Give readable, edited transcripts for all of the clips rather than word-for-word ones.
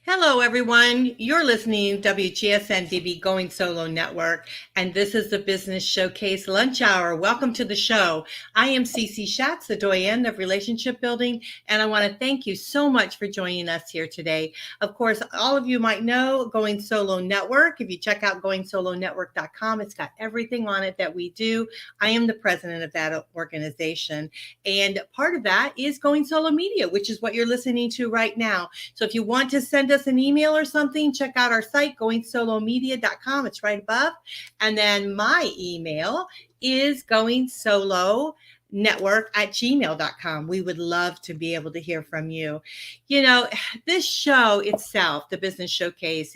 Hello, everyone. You're listening to WGSN-DB Going Solo Network, and this is the Business Showcase Lunch Hour. Welcome to the show. I am Cece Shatz, the Doyenne of Relationship Building, and I want to thank you so much for joining us here today. Of course, all of you might know Going Solo Network. If you check out goingsolonetwork.com, it's got everything on it that we do. I am the president of that organization, and part of that is Going Solo Media, which is what you're listening to right now. So if you want to send us an email or something, check out our site, goingsolomedia.com. It's right above. And then my email is goingsolonetwork@gmail.com. We would love to be able to hear from you. You know, this show itself, the Business Showcase,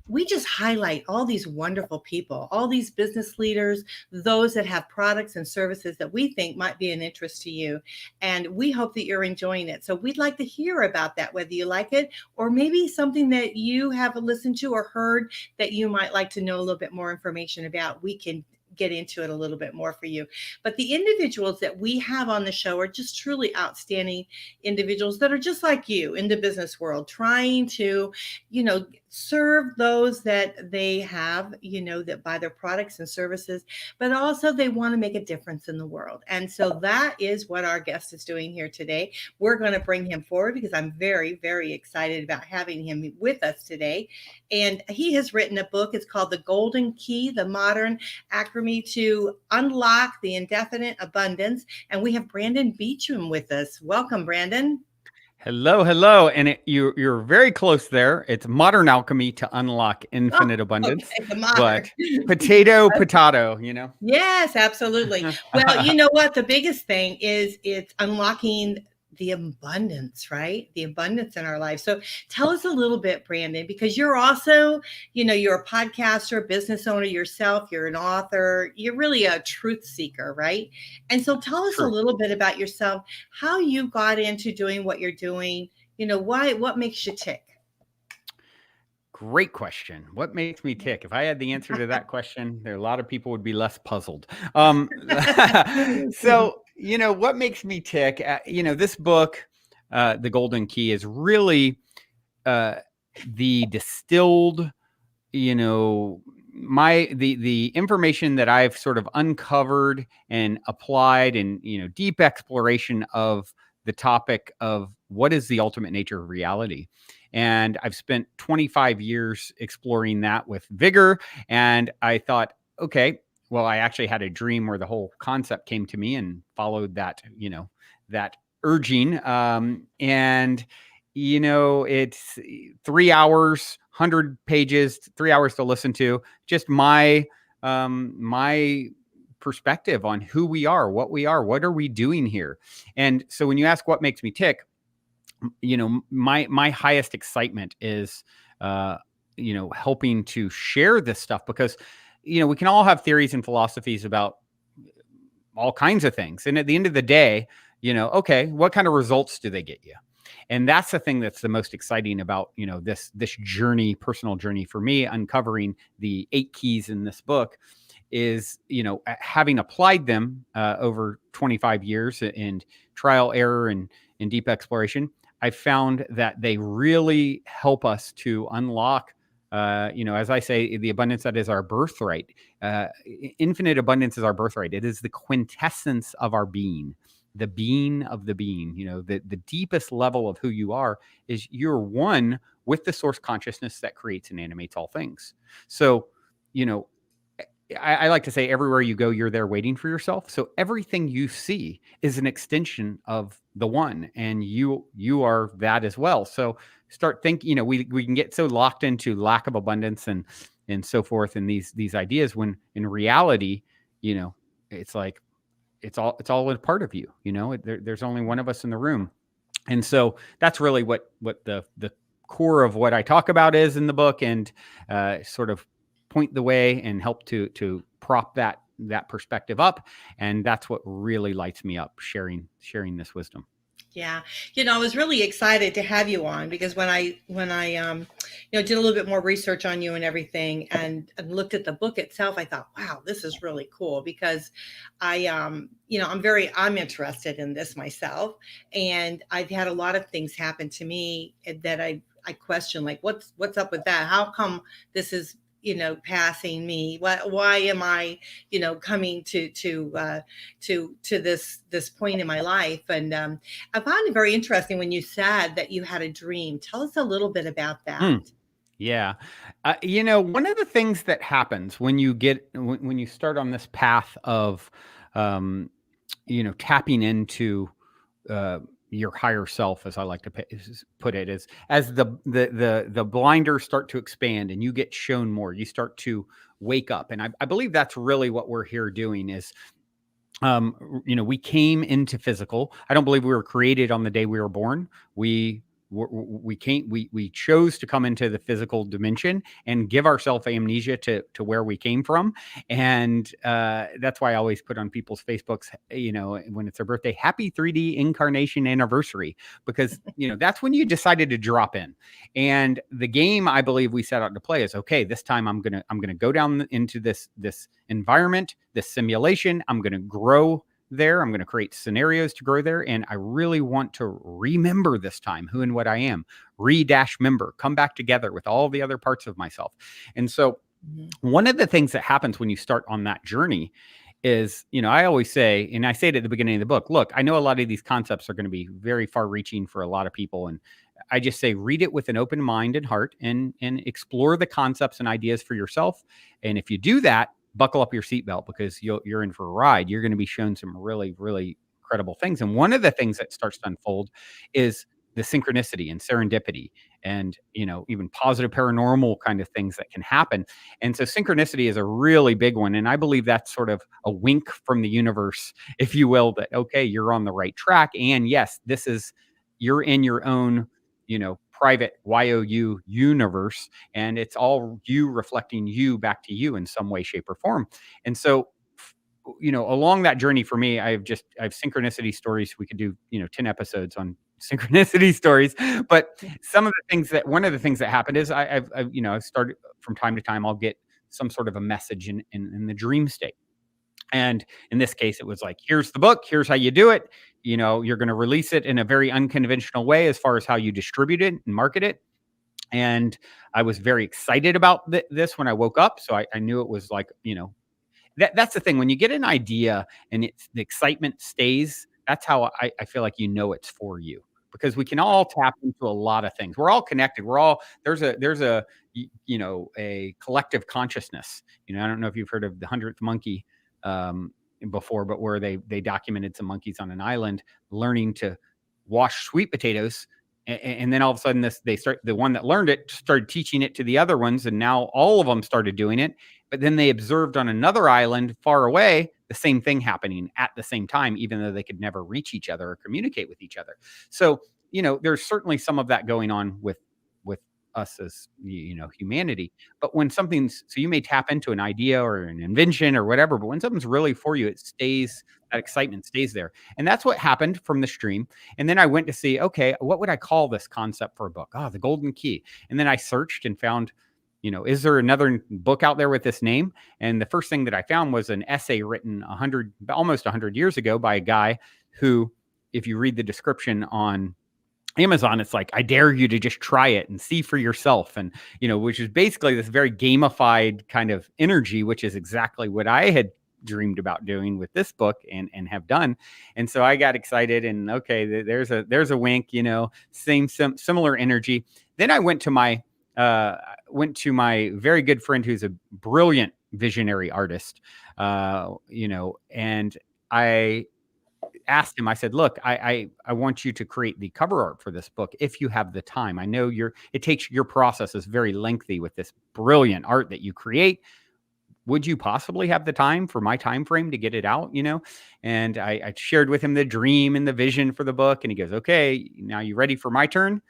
we just highlight all these wonderful people, all these business leaders, those that have products and services that we think might be an interest to you. And we hope that you're enjoying it. So we'd like to hear about that, whether you like it or maybe something that you have listened to or heard that you might like to know a little bit more information about. We can get into it a little bit more for you. But the individuals that we have on the show are just truly outstanding individuals that are just like you in the business world, trying to, serve those that they have, that buy their products and services, but also they want to make a difference in the world. And so that is what our guest is doing here today. We're going to bring him forward because I'm very, very excited about having him with us today. And he has written a book. It's called The Golden Key, The Modern Alchemy to Unlock the Indefinite Abundance. And we have Brandon Beachum with us. Welcome, Brandon. Hello. And you're very close there. It's Modern Alchemy to Unlock Infinite Abundance. Okay, but potato, Yes, absolutely. Well, you know what? The biggest thing is it's unlocking the abundance, right? The abundance in our life. So tell us a little bit, Brandon, because you're also, you're a podcaster, business owner yourself, you're an author, you're really a truth seeker, right? And so tell us a little bit about yourself, how you got into doing what you're doing, what makes you tick? Great question. What makes me tick? If I had the answer to that question, a lot of people would be less puzzled. So, what makes me tick? This book, The Golden Key, is really the distilled, the information that I've sort of uncovered and applied in, deep exploration of the topic of what is the ultimate nature of reality. And I've spent 25 years exploring that with vigor. And I thought, okay, well, I actually had a dream where the whole concept came to me and followed that, that urging. It's 3 hours, 100 pages, 3 hours to listen to. Just my perspective on who we are, what are we doing here? And so when you ask what makes me tick, my highest excitement is, helping to share this stuff because, we can all have theories and philosophies about all kinds of things. And at the end of the day, okay, what kind of results do they get you? And that's the thing that's the most exciting about, this journey, personal journey for me, uncovering the 8 keys in this book is, having applied them over 25 years and trial, error, and deep exploration. I found that they really help us to unlock, as I say, the abundance that is our birthright. Infinite abundance is our birthright. It is the quintessence of our being, the being of the being. The deepest level of who you are is you're one with the source consciousness that creates and animates all things. So, I like to say everywhere you go, you're there waiting for yourself. So everything you see is an extension of the one, and you are that as well. So start thinking, we can get so locked into lack of abundance and so forth, and these ideas, when in reality, it's like, it's all a part of you, there's only one of us in the room. And so that's really what the core of what I talk about is in the book, and sort of point the way and help to prop that perspective up. And that's what really lights me up, sharing this wisdom. Yeah. I was really excited to have you on because when I did a little bit more research on you and everything and looked at the book itself, I thought, wow, this is really cool because I'm interested in this myself. And I've had a lot of things happen to me that I question, like, what's up with that? How come this is, passing me? Why am I, coming to this point in my life? And I found it very interesting when you said that you had a dream. Tell us a little bit about that. Yeah. One of the things that happens when you when you start on this path of, tapping into your higher self, as I like to put it, is as the blinders start to expand and you get shown more, you start to wake up. And I believe that's really what we're here doing is, we came into physical. I don't believe we were created on the day we were born. We chose to come into the physical dimension and give ourselves amnesia to where we came from. And that's why I always put on people's Facebooks, when it's their birthday, happy 3D incarnation anniversary, because, that's when you decided to drop in. And the game I believe we set out to play is, okay, this time I'm going to go down into this environment, this simulation. I'm going to grow there. I'm going to create scenarios to grow there. And I really want to remember this time who and what I am, remember, come back together with all the other parts of myself. And so one of the things that happens when you start on that journey is, I always say, and I say it at the beginning of the book, look, I know a lot of these concepts are going to be very far reaching for a lot of people. And I just say, read it with an open mind and heart and explore the concepts and ideas for yourself. And if you do that, buckle up your seatbelt, because you're in for a ride. You're going to be shown some really, really incredible things. And one of the things that starts to unfold is the synchronicity and serendipity and, even positive paranormal kind of things that can happen. And so synchronicity is a really big one. And I believe that's sort of a wink from the universe, if you will, that, okay, you're on the right track. And yes, you're in your own, private YOU universe, and it's all you reflecting you back to you in some way, shape, or form. And so, along that journey for me, I have synchronicity stories. We could do, 10 episodes on synchronicity stories, but one of the things that happened is I've started from time to time, I'll get some sort of a message in the dream state. And in this case, it was like, here's the book, here's how you do it. You're going to release it in a very unconventional way as far as how you distribute it and market it. And I was very excited about this when I woke up. So I knew it was like, that's the thing. When you get an idea and the excitement stays, that's how I feel like it's for you. Because we can all tap into a lot of things. We're all connected. There's a collective consciousness. I don't know if you've heard of the 100th monkey before, but where they documented some monkeys on an island learning to wash sweet potatoes. And then all of a sudden the one that learned it started teaching it to the other ones. And now all of them started doing it. But then they observed on another island far away, the same thing happening at the same time, even though they could never reach each other or communicate with each other. So, there's certainly some of that going on with us as, humanity. But when so you may tap into an idea or an invention or whatever, but when something's really for you, that excitement stays there. And that's what happened from the stream. And then I went to see, okay, what would I call this concept for a book? The Golden Key. And then I searched and found, is there another book out there with this name? And the first thing that I found was an essay written almost 100 years ago by a guy who, if you read the description on Amazon, it's like, I dare you to just try it and see for yourself. And, which is basically this very gamified kind of energy, which is exactly what I had dreamed about doing with this book and have done. And so I got excited and, okay, there's a wink, similar energy. Then I went to my very good friend who's a brilliant visionary artist, and I asked him, I said, look, I want you to create the cover art for this book if you have the time. I know your process is very lengthy with this brilliant art that you create. Would you possibly have the time for my time frame to get it out? And I shared with him the dream and the vision for the book. And he goes, okay, now you ready for my turn?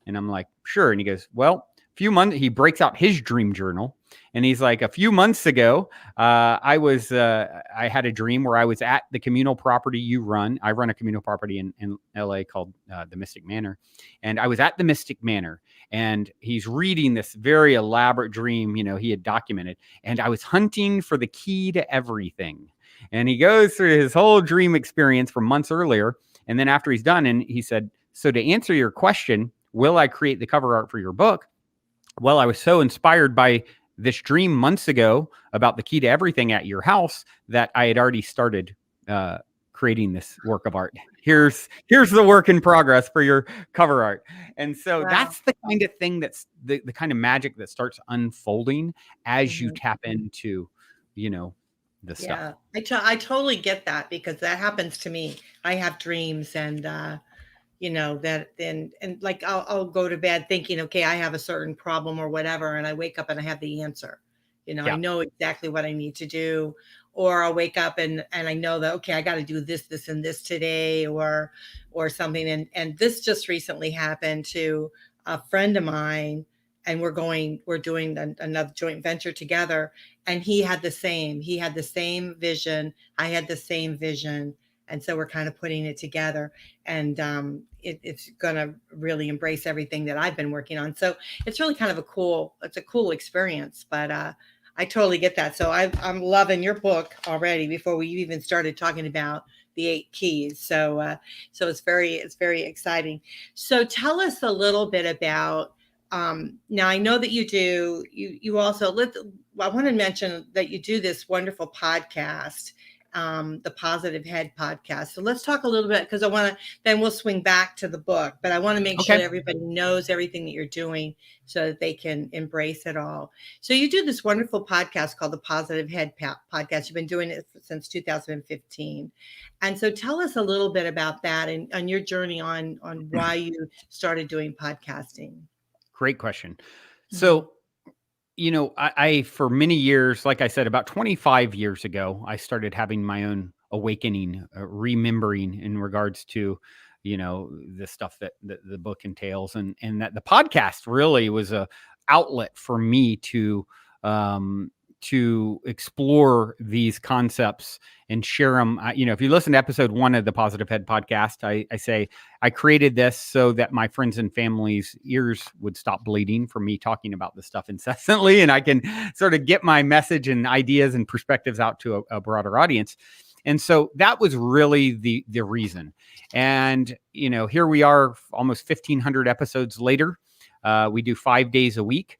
And I'm like, sure. And he goes, well, he breaks out his dream journal. And he's like, a few months ago, I had a dream where I was at the communal property you run. I run a communal property in LA called the Mystic Manor. And I was at the Mystic Manor, and he's reading this very elaborate dream, he had documented. And I was hunting for the key to everything. And he goes through his whole dream experience from months earlier. And then after he's done, and he said, so to answer your question, will I create the cover art for your book? Well, I was so inspired by this dream months ago about the key to everything at your house that I had already started creating this work of art. Here's the work in progress for your cover art. And so that's the kind of thing that's the kind of magic that starts unfolding as you tap into, the stuff. Yeah, I totally get that, because that happens to me. I have dreams, and that, and like I'll go to bed thinking, okay, I have a certain problem or whatever, and I wake up and I have the answer. I know exactly what I need to do. Or I'll wake up and I know that, okay, I got to do this and this today, or something. And this just recently happened to a friend of mine, and we're doing another joint venture together. And he had the same vision. I had the same vision. And so we're kind of putting it together, and it's going to really embrace everything that I've been working on. So it's really kind of a cool experience. But I totally get that. So I'm loving your book already before we even started talking about the 8 keys. So it's very exciting. So tell us a little bit about, now I know that you also I want to mention that you do this wonderful podcast, the Positive Head podcast. So let's talk a little bit, because then we'll swing back to the book, but I want to make sure that everybody knows everything that you're doing so that they can embrace it all. So you do this wonderful podcast called the Positive Head podcast. You've been doing it since 2015. And so tell us a little bit about that, and on your journey on why you started doing podcasting. Great question. So, I for many years, like I said, about 25 years ago, I started having my own awakening, remembering in regards to, the stuff that the book entails, and that the podcast really was a outlet for me to explore these concepts and share them. If you listen to episode 1 of the Positive Head podcast, I say I created this so that my friends and family's ears would stop bleeding from me talking about this stuff incessantly, and I can sort of get my message and ideas and perspectives out to a broader audience. And so that was really the reason. And, here we are almost 1,500 episodes later. We do 5 days a week.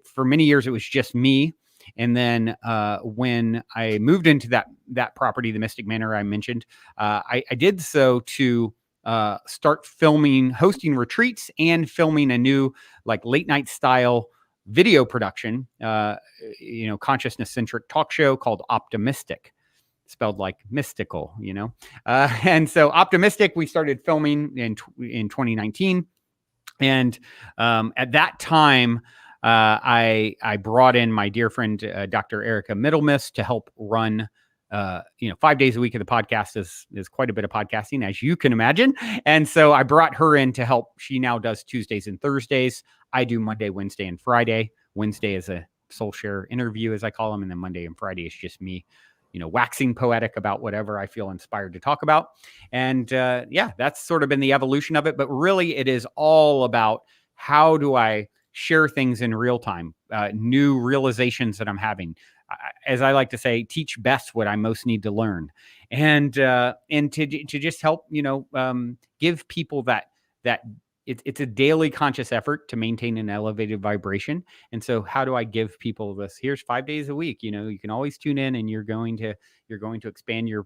For many years, it was just me. And then when I moved into that property, the Mystic Manor I mentioned, I did so to start hosting retreats and filming a new late night style video production, consciousness centric talk show called Optimistic, spelled like mystical, and so Optimistic, we started filming in 2019. And at that time, I brought in my dear friend, Dr. Erica Middlemiss, to help run, 5 days a week of the podcast is quite a bit of podcasting, as you can imagine. And so I brought her in to help. She now does Tuesdays and Thursdays. I do Monday, Wednesday, and Friday. Wednesday is a soul share interview, as I call them. And then Monday and Friday is just me, waxing poetic about whatever I feel inspired to talk about. And that's sort of been the evolution of it. But really, it is all about how do I share things in real time, new realizations that I'm having. As I like to say, teach best what I most need to learn, and to just help, give people that it's a daily conscious effort to maintain an elevated vibration. And so how do I give people this? Here's 5 days a week. You can always tune in, and you're going to expand your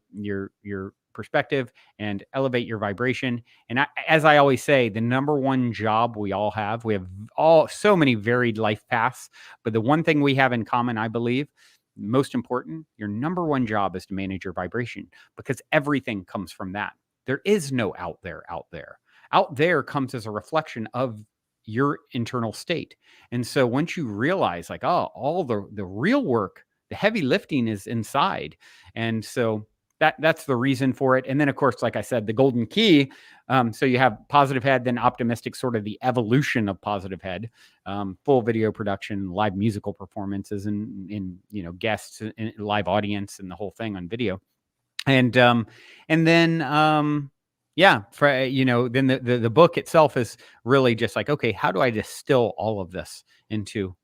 perspective and elevate your vibration. And as I always say, the number one job we have so many varied life paths, but the one thing we have in common, I believe, most important, your number one job is to manage your vibration, because everything comes from that. There is no out there. Out there comes as a reflection of your internal state. And so once you realize all the real work, the heavy lifting is inside. And so that's the reason for it. And then, of course, like I said, the golden key. So you have Positive Head, then Optimistic, sort of the evolution of Positive Head, full video production, live musical performances, and guests and live audience, and the whole thing on video. And then then the book itself is really just okay, how do I distill all of this into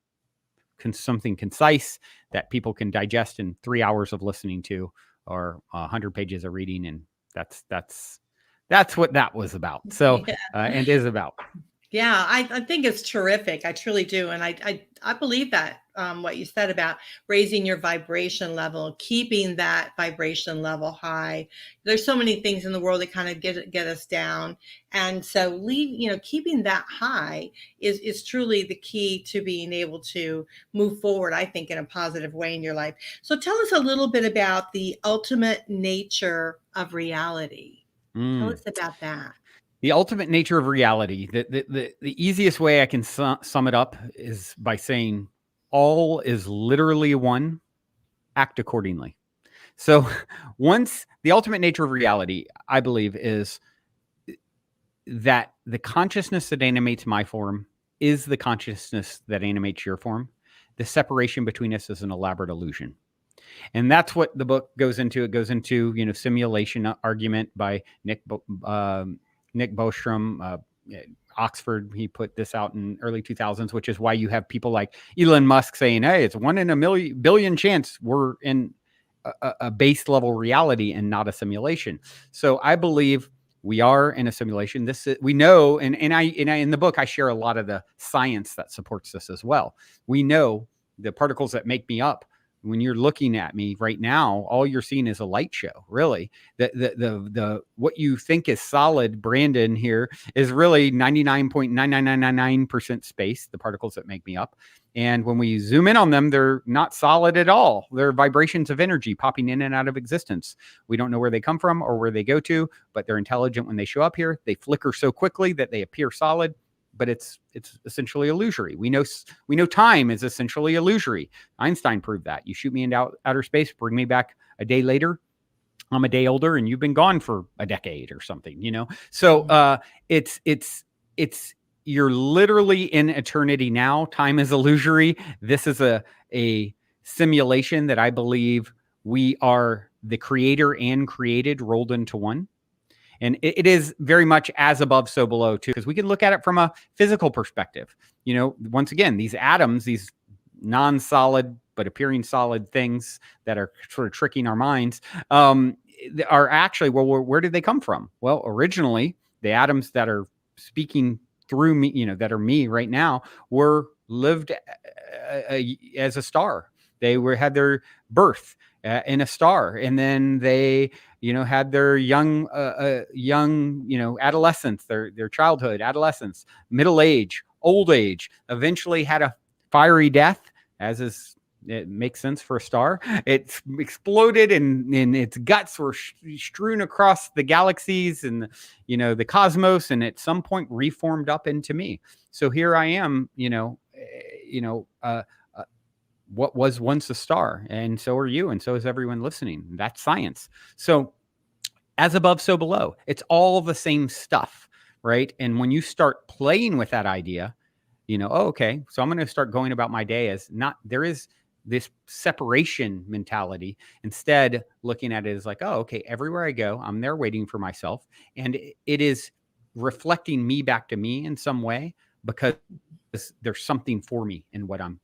something concise that people can digest in 3 hours of listening to, or 100 pages of reading? And that's what that was about. So and is about. Yeah, I think it's terrific. I truly do. And I believe that what you said about raising your vibration level, keeping that vibration level high. There's so many things in the world that kind of get us down. And so keeping that high is truly the key to being able to move forward, I think, in a positive way in your life. So tell us a little bit about the ultimate nature of reality. Tell Mm. us about that. The ultimate nature of reality. The easiest way I can sum it up is by saying all is literally one. Act accordingly. So once the ultimate nature of reality, I believe, is that the consciousness that animates my form is the consciousness that animates your form. The separation between us is an elaborate illusion. And that's what the book goes into. It goes into, simulation argument by Nick Bostrom, Oxford. He put this out in early 2000s, which is why you have people like Elon Musk saying, hey, it's 1 in a billion chance we're in a base level reality and not a simulation. So I believe we are in a simulation. We know, and I in the book I share a lot of the science that supports this as well. We know the particles that make me up. When you're looking at me right now, all you're seeing is a light show. Really, the what you think is solid, Brandon, here is really 99.99999% space. The particles that make me up, and when we zoom in on them, they're not solid at all. They're vibrations of energy popping in and out of existence. We don't know where they come from or where they go to, but they're intelligent when they show up here. They flicker so quickly that they appear solid, but it's essentially illusory. We know time is essentially illusory. Einstein proved that. You shoot me into outer space, bring me back a day later, I'm a day older, and you've been gone for a decade or something. So it's you're literally in eternity now. Time is illusory. This is a simulation that I believe we are the creator and created rolled into one. And it is very much as above, so below, too, because we can look at it from a physical perspective. Once again, these atoms, these non-solid but appearing solid things that are sort of tricking our minds, are actually, well, where did they come from? Well, originally, the atoms that are speaking through me, that are me right now, were lived as a star. They had their birth in a star, and then they had their young adolescence, their childhood, adolescence, middle age, old age, eventually had a fiery death, it makes sense for a star. It exploded, and its guts were strewn across the galaxies and the cosmos, and at some point reformed up into me. So here I am, what was once a star, and so are you, and so is everyone listening. That's science. So as above, so below. It's all the same stuff, right? And when you start playing with that idea, okay, so I'm going to start going about my day as not, there is this separation mentality, instead looking at it as like, oh, okay, everywhere I go, I'm there waiting for myself. And it is reflecting me back to me in some way, because there's something for me in what I'm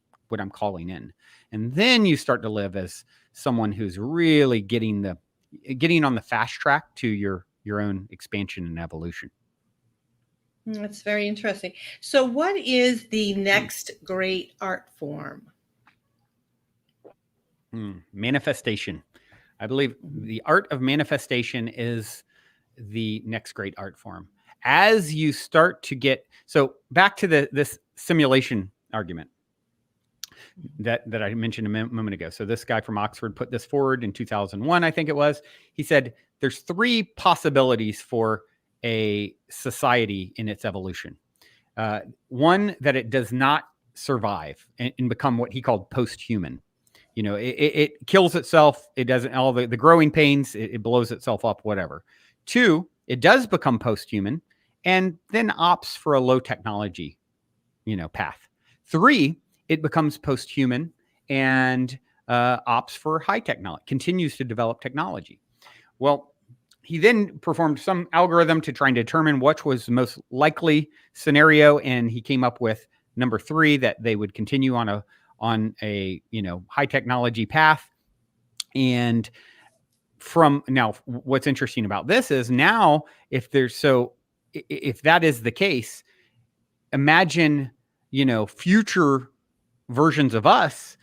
calling in. And then you start to live as someone who's really getting on the fast track to your own expansion and evolution. That's very interesting. So what is the next great art form? Manifestation. I believe the art of manifestation is the next great art form. As you start to get, so back to this simulation argument that I mentioned a moment ago. So this guy from Oxford put this forward in 2001, I think it was. He said there's 3 possibilities for a society in its evolution. One, that it does not survive and become what he called post-human. It kills itself. It doesn't, all the growing pains, it blows itself up, whatever. 2, it does become post-human and then opts for a low technology, path. 3, it becomes post-human and opts for high technology, continues to develop technology. Well, he then performed some algorithm to try and determine which was the most likely scenario, and he came up with number 3, that they would continue on a high technology path. And from now, what's interesting about this is now, if that is the case, imagine, future versions of us.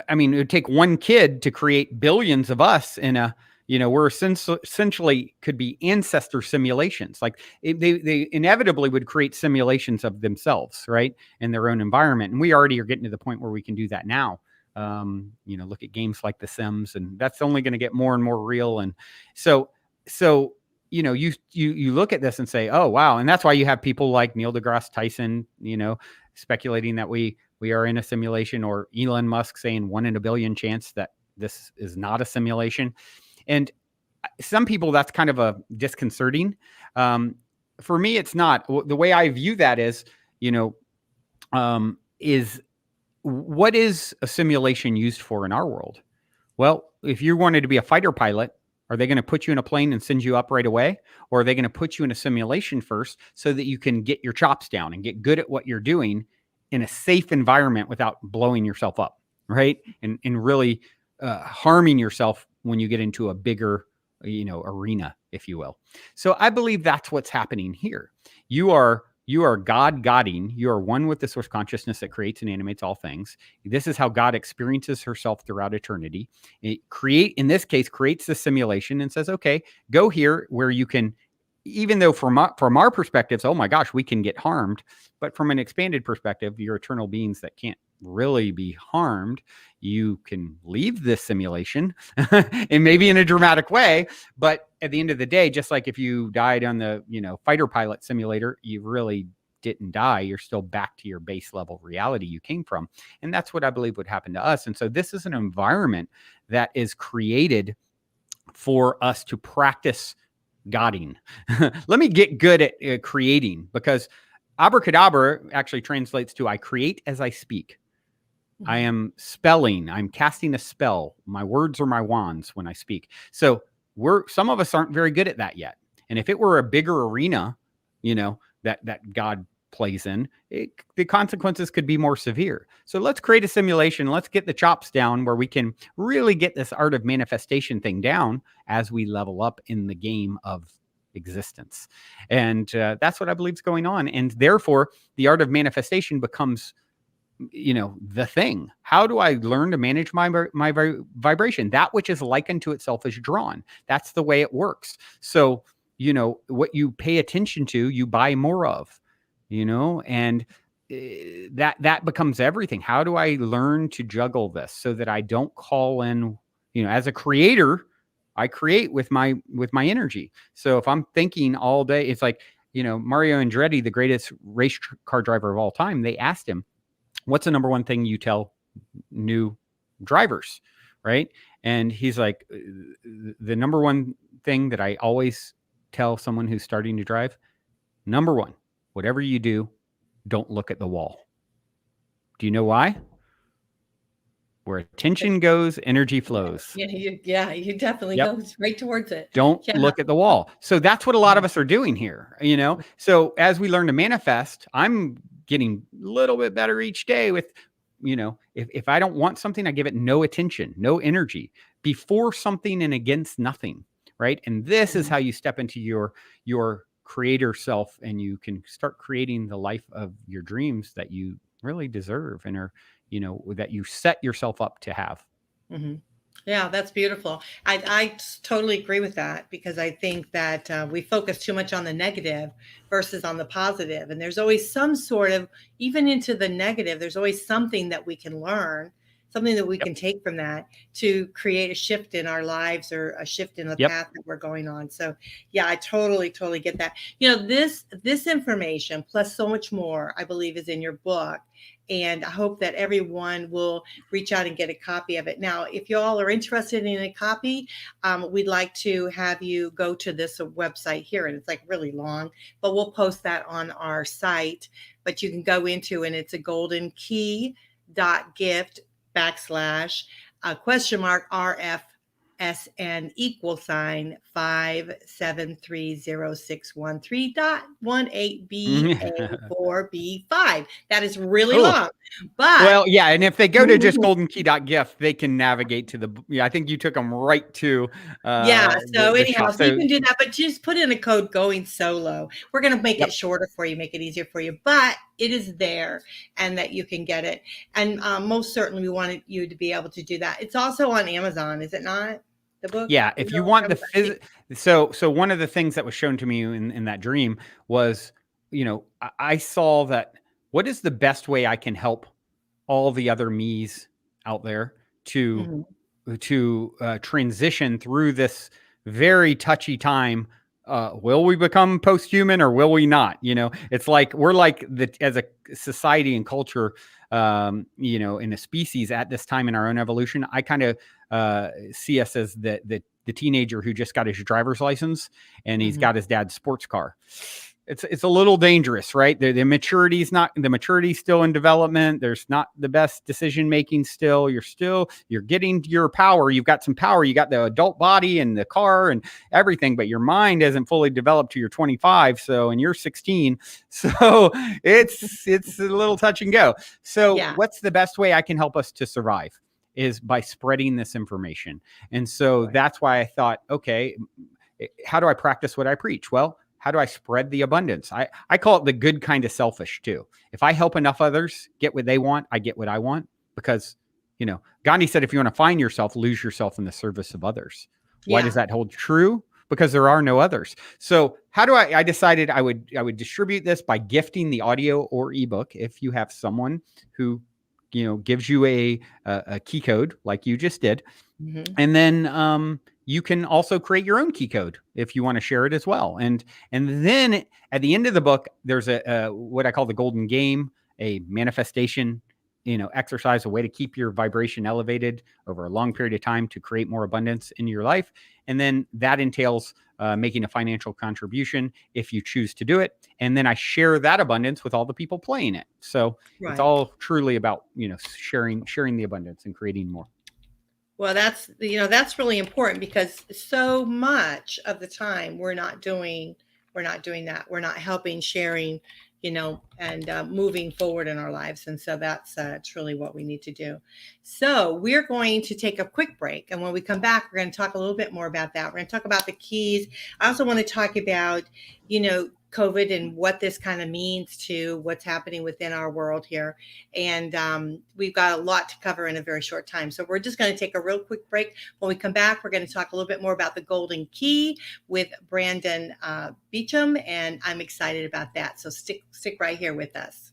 I mean, it would take one kid to create billions of us in a, we're essentially could be ancestor simulations. Like they inevitably would create simulations of themselves, right, in their own environment. And we already are getting to the point where we can do that now. Look at games like The Sims, and that's only going to get more and more real. And so, you look at this and say, oh, wow. And that's why you have people like Neil deGrasse Tyson, speculating that we are in a simulation, or Elon Musk saying 1 in a billion chance that this is not a simulation. And some people, that's kind of a disconcerting. For me, it's not. The way I view that is, is what is a simulation used for in our world? Well, if you wanted to be a fighter pilot, are they going to put you in a plane and send you up right away? Or are they going to put you in a simulation first so that you can get your chops down and get good at what you're doing in a safe environment without blowing yourself up, right? And really harming yourself when you get into a bigger, arena, if you will. So I believe that's what's happening here. You are God-godding. You are one with the source consciousness that creates and animates all things. This is how God experiences herself throughout eternity. In this case, creates the simulation and says, okay, go here where you can, even though from our perspectives, oh my gosh, we can get harmed. But from an expanded perspective, you're eternal beings that can't really be harmed. You can leave this simulation and maybe in a dramatic way, but at the end of the day, just like if you died on the fighter pilot simulator, you really didn't die. You're still back to your base level reality you came from. And that's what I believe would happen to us. And so this is an environment that is created for us to practice godding. Let me get good at creating, because abracadabra actually translates to I create as I speak. I am spelling. I'm casting a spell. My words are my wands when I speak. So some of us aren't very good at that yet. And if it were a bigger arena, that God plays in, the consequences could be more severe. So let's create a simulation. Let's get the chops down where we can really get this art of manifestation thing down as we level up in the game of existence. And that's what I believe is going on. And therefore, the art of manifestation becomes the thing. How do I learn to manage my vibration? That which is likened to itself is drawn. That's the way it works. So, what you pay attention to, you buy more of, and that becomes everything. How do I learn to juggle this so that I don't call in, as a creator, I create with my energy. So if I'm thinking all day, it's like, Mario Andretti, the greatest race car driver of all time, they asked him, what's the number one thing you tell new drivers, right? And he's like, the number one thing that I always tell someone who's starting to drive, number one, whatever you do, don't look at the wall. Do you know why? Where attention goes, energy flows. Yeah, you definitely go right towards it. Don't look at the wall. So that's what a lot of us are doing here, So as we learn to manifest, I'm getting a little bit better each day with, if I don't want something, I give it no attention, no energy, before something and against nothing, right? And this is how you step into your creator self, and you can start creating the life of your dreams that you really deserve and are, that you set yourself up to have. Mm-hmm. Yeah, that's beautiful. I totally agree with that, because I think that we focus too much on the negative versus on the positive. And there's always some sort of, even into the negative, there's always something that we can learn, something that we can take from that to create a shift in our lives, or a shift in the path that we're going on. So yeah, I totally get that. This information plus so much more, I believe, is in your book. And I hope that everyone will reach out and get a copy of it. Now, if you all are interested in a copy, we'd like to have you go to this website here. And it's like really long, but we'll post that on our site. But you can go into, and it's a goldenkey.gift /RFSN =5730613.18BA4B5. That is really long. But Well, yeah, and if they go to just goldenkey.gift, they can navigate to I think you took them right to yeah, so the anyhow, shop. so you So, can do that, but just put in a code going solo. We're going to make it yep. shorter for you, make it easier for you, but it is there and that you can get it. And most certainly we wanted you to be able to do that. It's also on Amazon, is it not? The book? Yeah, Is if it you on want the Amazon? so one of the things that was shown to me in that dream was, I saw that what is the best way I can help all the other me's out there to Mhm. transition through this very touchy time. Will we become post-human or will we not? It's like we're like as a society and culture, in a species at this time in our own evolution. I kind of see us as the teenager who just got his driver's license and he's Mhm. got his dad's sports car. It's a little dangerous, right? The maturity's still in development. There's not the best decision making still. You're getting your power. You've got some power. You got the adult body and the car and everything, but your mind hasn't fully developed till you're 25. So, and you're 16. So it's a little touch and go. So Yeah. what's the best way I can help us to survive? Is by spreading this information. And so Right. that's why I thought, okay, how do I practice what I preach? Well, how do I spread the abundance? I call it the good kind of selfish too. If I help enough others get what they want, I get what I want because, Gandhi said, if you want to find yourself, lose yourself in the service of others. Why does Yeah. that hold true? Because there are no others. So how do I decided I would distribute this by gifting the audio or ebook. If you have someone who, gives you a key code like you just did, Mhm. and then you can also create your own key code if you want to share it as well. And then at the end of the book, there's a what I call the golden game, a manifestation, exercise, a way to keep your vibration elevated over a long period of time to create more abundance in your life. And then that entails making a financial contribution if you choose to do it. And then I share that abundance with all the people playing it. So it's Right. all truly about, sharing the abundance and creating more. Well, that's really important because so much of the time we're not doing that. We're not helping, sharing, and moving forward in our lives. And so that's really what we need to do. So we're going to take a quick break, and when we come back, we're going to talk a little bit more about that. We're going to talk about the keys. I also want to talk about, COVID and what this kind of means to what's happening within our world here. And we've got a lot to cover in a very short time. So we're just going to take a real quick break. When we come back, we're going to talk a little bit more about the golden key with Brandon Beachum, and I'm excited about that. So stick right here with us.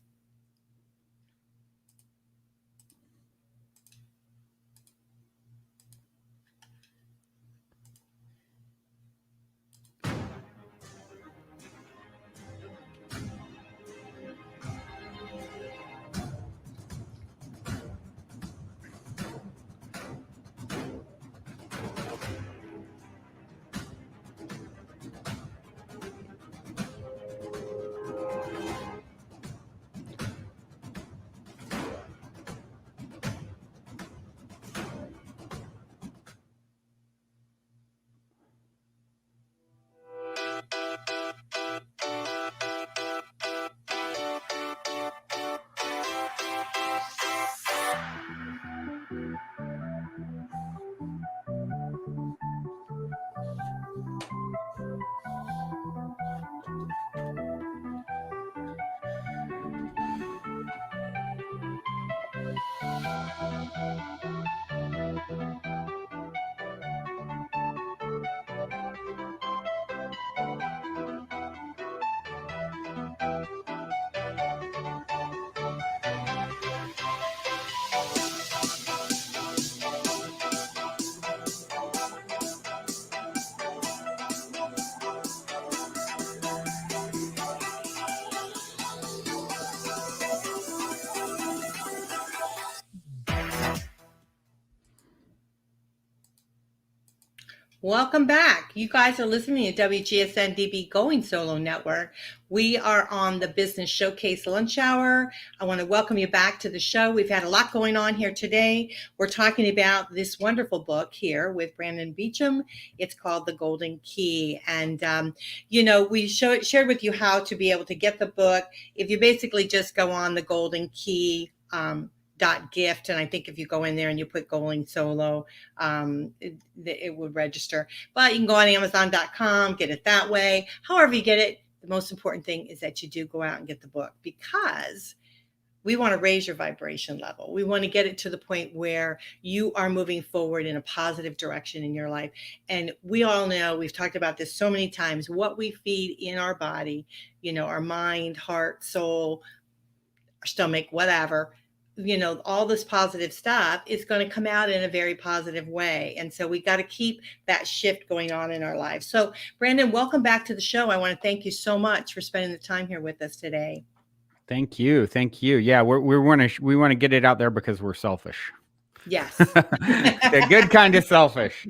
Welcome back. You guys are listening to WGSN-DB Going Solo Network. We are on the Business Showcase Lunch Hour. I want to welcome you back to the show. We've had a lot going on here today. We're talking about this wonderful book here with Brandon Beachum. It's called The Golden Key. And, we shared with you how to be able to get the book. If you basically just go on the Golden Key .gift, and I think if you go in there and you put Going Solo, it would register. But you can go on Amazon.com, get it that way. However you get it, the most important thing is that you do go out and get the book, because we want to raise your vibration level. We want to get it to the point where you are moving forward in a positive direction in your life. And we all know, we've talked about this so many times, what we feed in our body, our mind, heart, soul, our stomach, whatever, all this positive stuff is going to come out in a very positive way. And so we got to keep that shift going on in our lives. So Brandon, welcome back to the show. I want to thank you so much for spending the time here with us today. Thank you. Yeah, we want to get it out there because we're selfish. Yes. The good kind of selfish.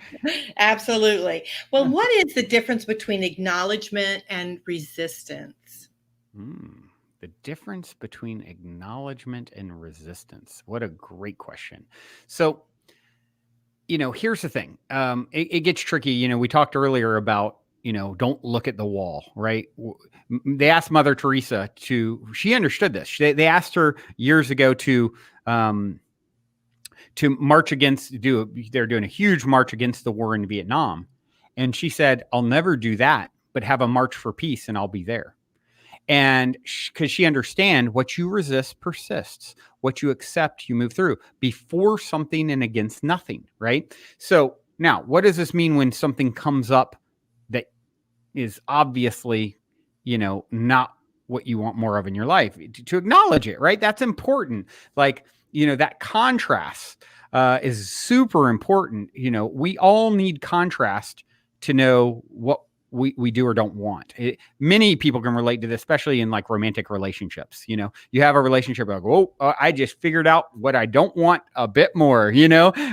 Absolutely. Well, what is the difference between acknowledgement and resistance? The difference between acknowledgement and resistance. What a great question. So, here's the thing. It gets tricky. We talked earlier about, don't look at the wall, right? They asked Mother Teresa she understood this. They asked her years ago to march they're doing a huge march against the war in Vietnam. And she said, I'll never do that, but have a march for peace and I'll be there. And because she understands what you resist persists, what you accept, you move through. Before something and against nothing, right? So now, what does this mean when something comes up that is obviously, not what you want more of in your life? To acknowledge it, right? That's important. Like, that contrast is super important. We all need contrast to know what we do or don't want. Many people can relate to this, especially in like romantic relationships. You have a relationship like, I just figured out what I don't want a bit more,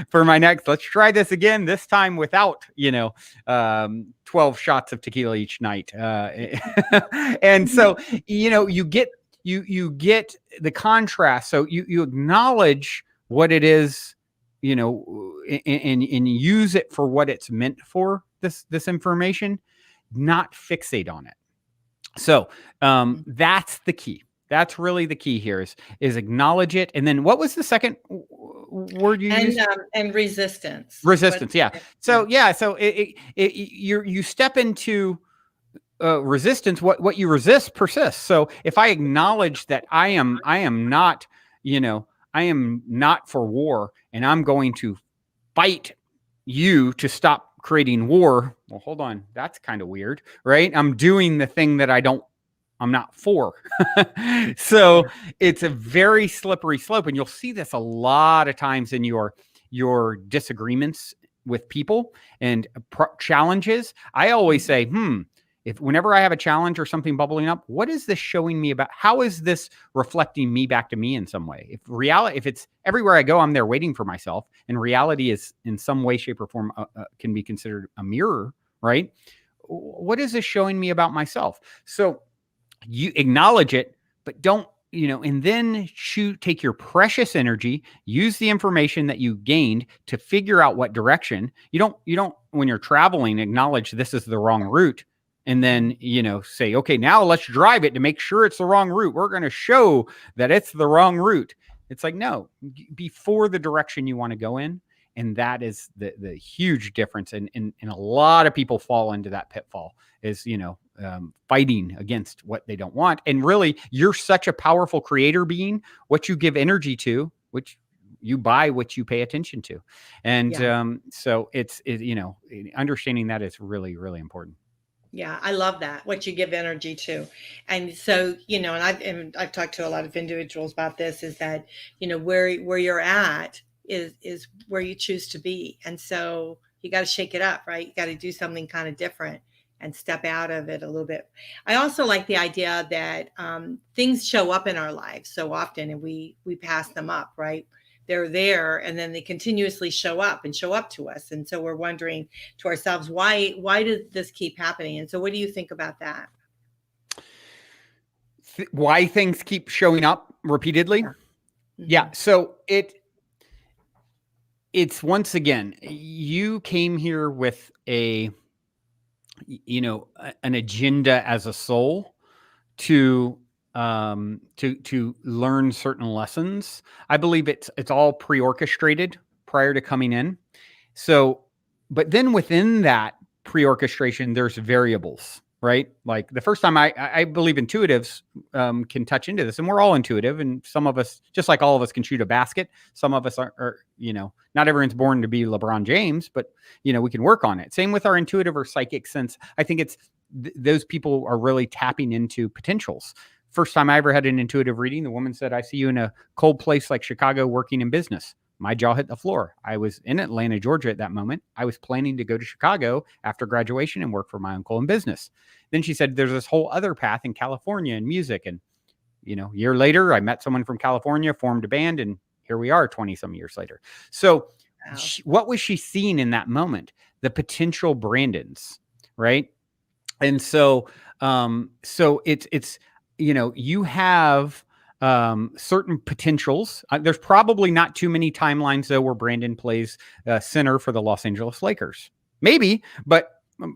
for my next, let's try this again, this time without, 12 shots of tequila each night. And so, you get the contrast. So you acknowledge what it is, and use it for what it's meant for, this information, not fixate on it. So that's the key. That's really the key here is acknowledge it. And then what was the second word you used? And resistance. Resistance. Yeah. So you step into resistance. What you resist persists. So if I acknowledge that I am not, I am not for war, and I'm going to fight you to stop creating war. Well, hold on. That's kind of weird, right? I'm doing the thing that I'm not for. So it's a very slippery slope. And you'll see this a lot of times in your disagreements with people and challenges. I always say, whenever I have a challenge or something bubbling up, what is this showing me about? How is this reflecting me back to me in some way? If it's everywhere I go, I'm there waiting for myself, and reality is in some way, shape, or form can be considered a mirror, right? What is this showing me about myself? So you acknowledge it, but don't, and then take your precious energy, use the information that you gained to figure out what direction. You don't, when you're traveling, acknowledge this is the wrong route. And then, say, okay, now let's drive it to make sure it's the wrong route. We're going to show that it's the wrong route. It's like, no, before the direction you want to go in. And that is the huge difference. And a lot of people fall into that pitfall is, fighting against what they don't want. And really, you're such a powerful creator being. What you give energy to, which you buy, what you pay attention to. And so it's understanding that is really, really important. Yeah, I love that. What you give energy to. And so, and I've talked to a lot of individuals about this, is that, where you're at is where you choose to be. And so you got to shake it up, right? You got to do something kind of different and step out of it a little bit. I also like the idea that things show up in our lives so often, and we pass them up, right? They're there, and then they continuously show up to us. And so we're wondering to ourselves, why does this keep happening? And so what do you think about that? Why things keep showing up repeatedly? Yeah. So it's once again, you came here with an agenda as a soul to to learn certain lessons. I believe it's all pre-orchestrated prior to coming in. So, but then within that pre-orchestration, there's variables, right? Like the first time I believe intuitives can touch into this, and we're all intuitive, and some of us, just like all of us, can shoot a basket. Some of us are not everyone's born to be LeBron James, but we can work on it. Same with our intuitive or psychic sense. I think it's those people are really tapping into potentials. First time I ever had an intuitive reading, the woman said, "I see you in a cold place like Chicago working in business." My jaw hit the floor. I was in Atlanta, Georgia at that moment. I was planning to go to Chicago after graduation and work for my uncle in business. Then she said, there's this whole other path in California in music. And, a year later, I met someone from California, formed a band, and here we are 20 some years later. So Wow. what was she seeing in that moment? The potential Brandons, right? And so, it's you have certain potentials. There's probably not too many timelines though where Brandon plays center for the Los Angeles Lakers. Maybe, but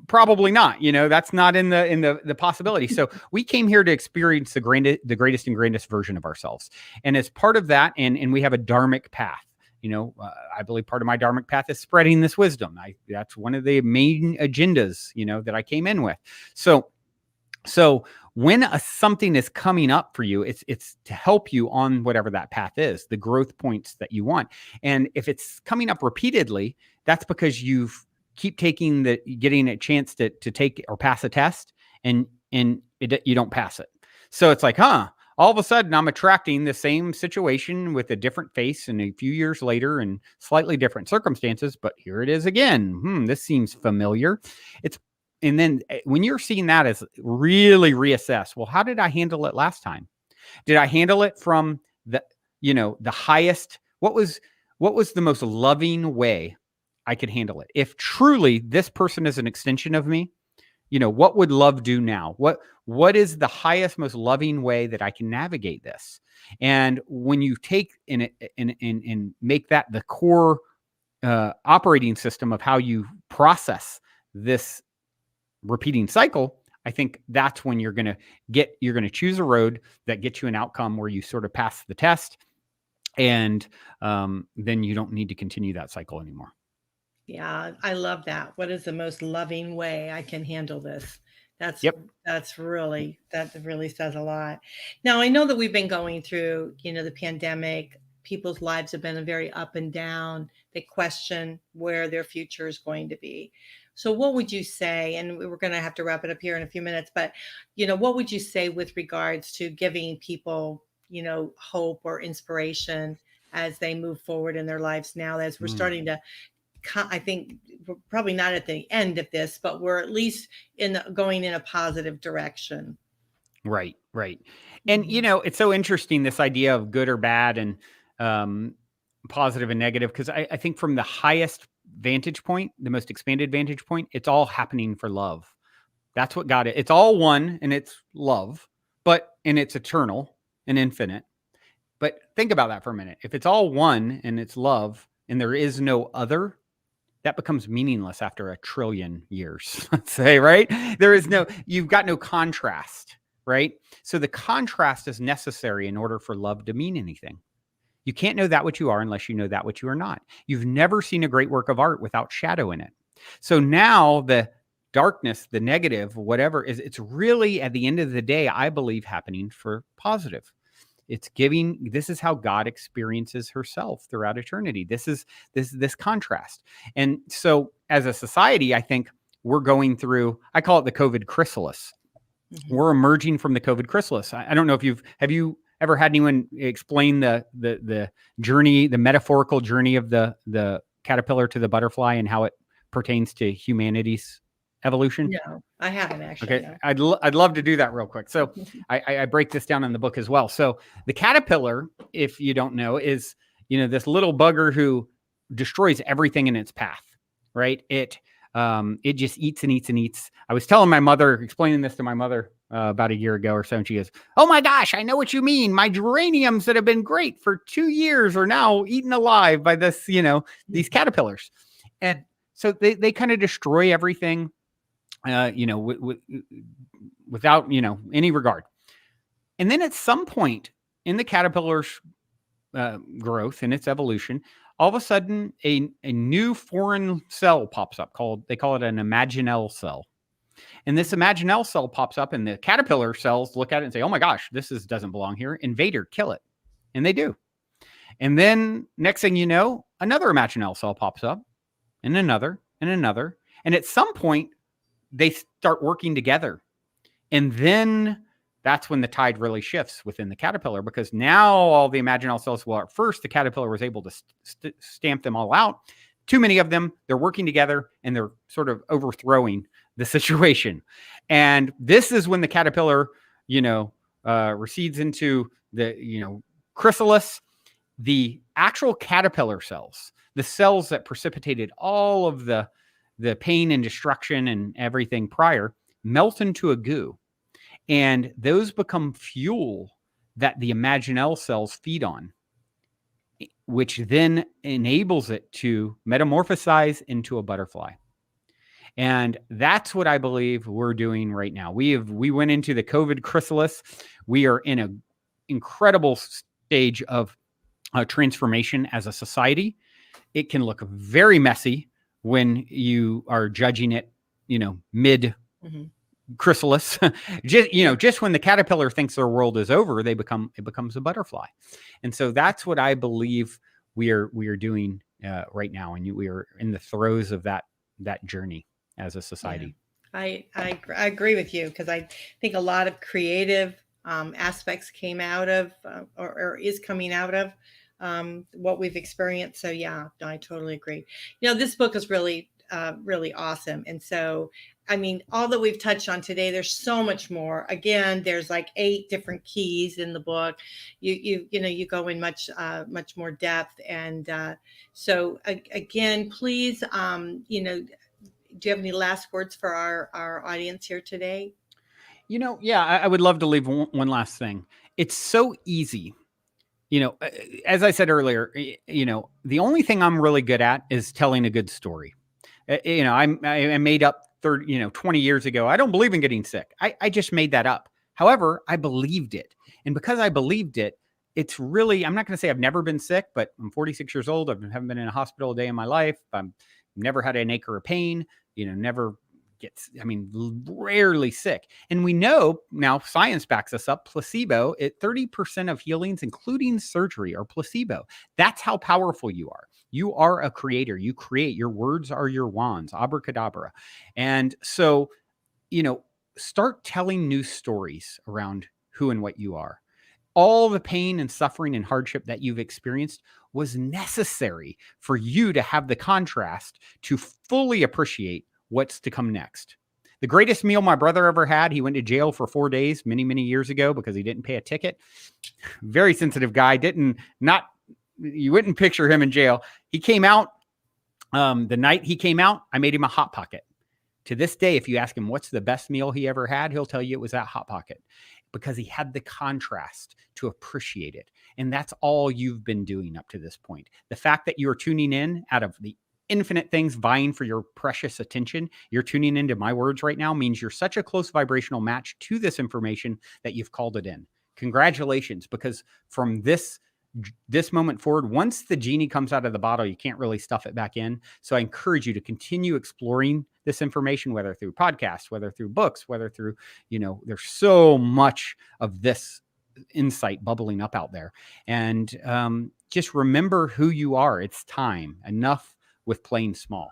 probably not. That's not in the possibility. So we came here to experience the greatest and grandest version of ourselves, and as part of that, and we have a dharmic path. I believe part of my dharmic path is spreading this wisdom. That's one of the main agendas, that I came in with. So when something is coming up for you, it's to help you on whatever that path is, the growth points that you want. And if it's coming up repeatedly, that's because you keep getting a chance to take or pass a test, and you don't pass it. So it's like, all of a sudden I'm attracting the same situation with a different face and a few years later and slightly different circumstances, but here it is again. This seems familiar. And then when you're seeing that, as really reassess, well, how did I handle it last time? Did I handle it from the highest? What was the most loving way I could handle it? If truly this person is an extension of me, what would love do now? What is the highest, most loving way that I can navigate this? And when you take and make that the core operating system of how you process this repeating cycle, I think that's when you're going to choose a road that gets you an outcome where you sort of pass the test, and then you don't need to continue that cycle anymore. Yeah, I love that. What is the most loving way I can handle this? That's Yep. that really says a lot. Now, I know that we've been going through, the pandemic. People's lives have been very up and down. They question where their future is going to be. So what would you say, and we're going to have to wrap it up here in a few minutes, but what would you say with regards to giving people, hope or inspiration as they move forward in their lives now, as we're starting to, I think we're probably not at the end of this, but we're at least going in a positive direction. Right. And it's so interesting, this idea of good or bad, and positive and negative, because I think from the highest vantage point, the most expanded vantage point, it's all happening for love. That's what got it. It's all one, and it's love, and it's eternal and infinite. But think about that for a minute. If it's all one and it's love and there is no other, that becomes meaningless after 1 trillion years, let's say, right? You've got no contrast, right? So the contrast is necessary in order for love to mean anything. You can't know that which you are unless you know that which you are not. You've never seen a great work of art without shadow in it. So now the darkness, the negative, whatever, it's really, at the end of the day, I believe, happening for positive. This is how God experiences herself throughout eternity. This is this contrast. And so as a society, I think we're going through, I call it the COVID chrysalis. Mm-hmm. We're emerging from the COVID chrysalis. I don't know if have you ever had anyone explain the journey, the metaphorical journey of the caterpillar to the butterfly, and how it pertains to humanity's evolution? No, I haven't actually. Okay, no. I'd love to do that real quick. So I break this down in the book as well. So the caterpillar, if you don't know, is this little bugger who destroys everything in its path. Right? It just eats and eats and eats. I was explaining this to my mother about a year ago or so, and she goes, "Oh my gosh, I know what you mean. My geraniums that have been great for 2 years are now eaten alive by this, these caterpillars." And so they kind of destroy everything, without, any regard. And then at some point in the caterpillar's growth and its evolution, all of a sudden a new foreign cell pops up they call it an imaginal cell. And this imaginal cell pops up, and the caterpillar cells look at it and say, oh my gosh, doesn't belong here. Invader, kill it. And they do. And then next thing you know, another imaginal cell pops up, and another, and another. And at some point, they start working together. And then that's when the tide really shifts within the caterpillar, because now all the imaginal cells, well, at first the caterpillar was able to stamp them all out. Too many of them, they're working together, and they're sort of overthrowing the situation. And this is when the caterpillar, recedes into the, chrysalis. The actual caterpillar cells, the cells that precipitated all of the pain and destruction and everything prior, melt into a goo. And those become fuel that the imaginal cells feed on, which then enables it to metamorphosize into a butterfly. And that's what I believe we're doing right now. We went into the COVID chrysalis. We are in an incredible stage of transformation as a society. It can look very messy when you are judging it, mid chrysalis. Just when the caterpillar thinks their world is over, it becomes a butterfly. And so that's what I believe we are doing right now, and we are in the throes of that journey as a society. Yeah. I agree with you, because I think a lot of creative aspects came out of or is coming out of what we've experienced. So yeah, I totally agree. This book is really really awesome. And so, I mean, all that we've touched on today, there's so much more. Again, there's like 8 different keys in the book. You go in much more depth. And so again, please, do you have any last words for our audience here today? I would love to leave one last thing. It's so easy. As I said earlier, the only thing I'm really good at is telling a good story. I made up 20 years ago, I don't believe in getting sick. I just made that up. However, I believed it. And because I believed it, it's really, I'm not going to say I've never been sick, but I'm 46 years old. I haven't been in a hospital a day in my life. I've never had an acre of pain, never rarely sick. And we know now, science backs us up, placebo, 30% of healings, including surgery, are placebo. That's how powerful you are. You are a creator. You create. Your words are your wands, abracadabra. And so, start telling new stories around who and what you are. All the pain and suffering and hardship that you've experienced was necessary for you to have the contrast to fully appreciate what's to come next. The greatest meal my brother ever had, he went to jail for 4 days many, many years ago because he didn't pay a ticket. Very sensitive guy. You wouldn't picture him in jail. He came out, the night he came out, I made him a Hot Pocket. To this day, if you ask him what's the best meal he ever had, he'll tell you it was that Hot Pocket, because he had the contrast to appreciate it. And that's all you've been doing up to this point. The fact that you are tuning in out of the infinite things vying for your precious attention, you're tuning into my words right now, means you're such a close vibrational match to this information that you've called it in. Congratulations, because from this moment forward, once the genie comes out of the bottle, you can't really stuff it back in. So I encourage you to continue exploring this information, whether through podcasts, whether through books, whether through, there's so much of this insight bubbling up out there. And just remember who you are. It's time. Enough with playing small.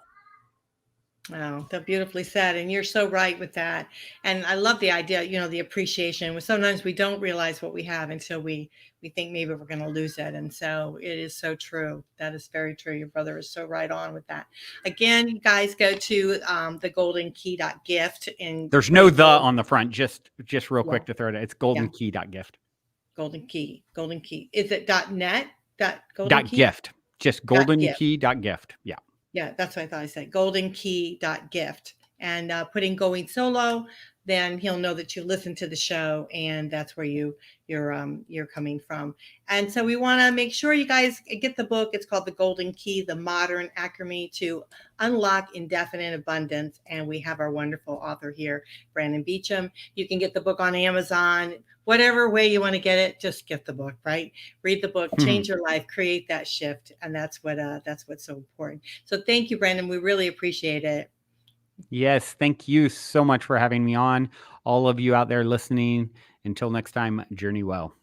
Oh, that's beautifully said. And you're so right with that. And I love the idea, the appreciation. Sometimes we don't realize what we have until we think maybe we're going to lose it. And so it is so true. That is very true. Your brother is so right on with that. Again, you guys go to the goldenkey.gift. And there's no the on the front, just real quick to throw it. It's goldenkey.gift. Golden Key. Is it .net? .gift. Just goldenkey.gift. Yeah. Yeah, that's what I thought I said. Goldenkey.gift. And putting going solo, then he'll know that you listen to the show, and that's where you're coming from. And so we want to make sure you guys get the book. It's called The Golden Key: The Modern Alchemy to Unlock Indefinite Abundance. And we have our wonderful author here, Brandon Beachum. You can get the book on Amazon. whatever way you want to get it, just get the book, right? Read the book, change your life, create that shift. And that's what's so important. So thank you, Brandon. We really appreciate it. Yes, thank you so much for having me on. All of you out there listening, until next time, journey well.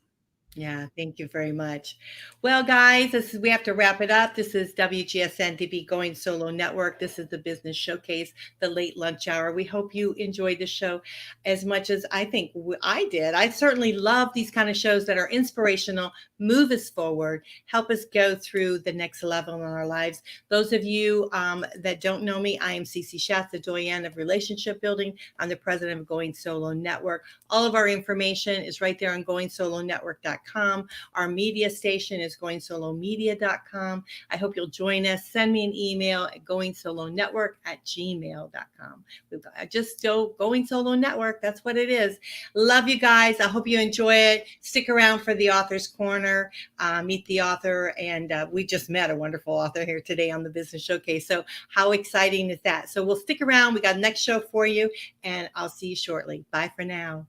Yeah, thank you very much. Well, guys, we have to wrap it up. This is WGSN-DB Going Solo Network. This is the Business Showcase, the late lunch hour. We hope you enjoyed the show as much as I think I did. I certainly love these kind of shows that are inspirational, move us forward, help us go through the next level in our lives. Those of you that don't know me, I am Cece Shatz, the Doyenne of Relationship Building. I'm the president of Going Solo Network. All of our information is right there on goingsolonetwork.com. Our media station is goingsolomedia.com. I hope you'll join us. Send me an email at goingsolonetwork@gmail.com. We've got just Going Solo Network. That's what it is. Love you guys. I hope you enjoy it. Stick around for the Author's Corner. Meet the author. And we just met a wonderful author here today on the Business Showcase. So how exciting is that? So we'll stick around. We got the next show for you. And I'll see you shortly. Bye for now.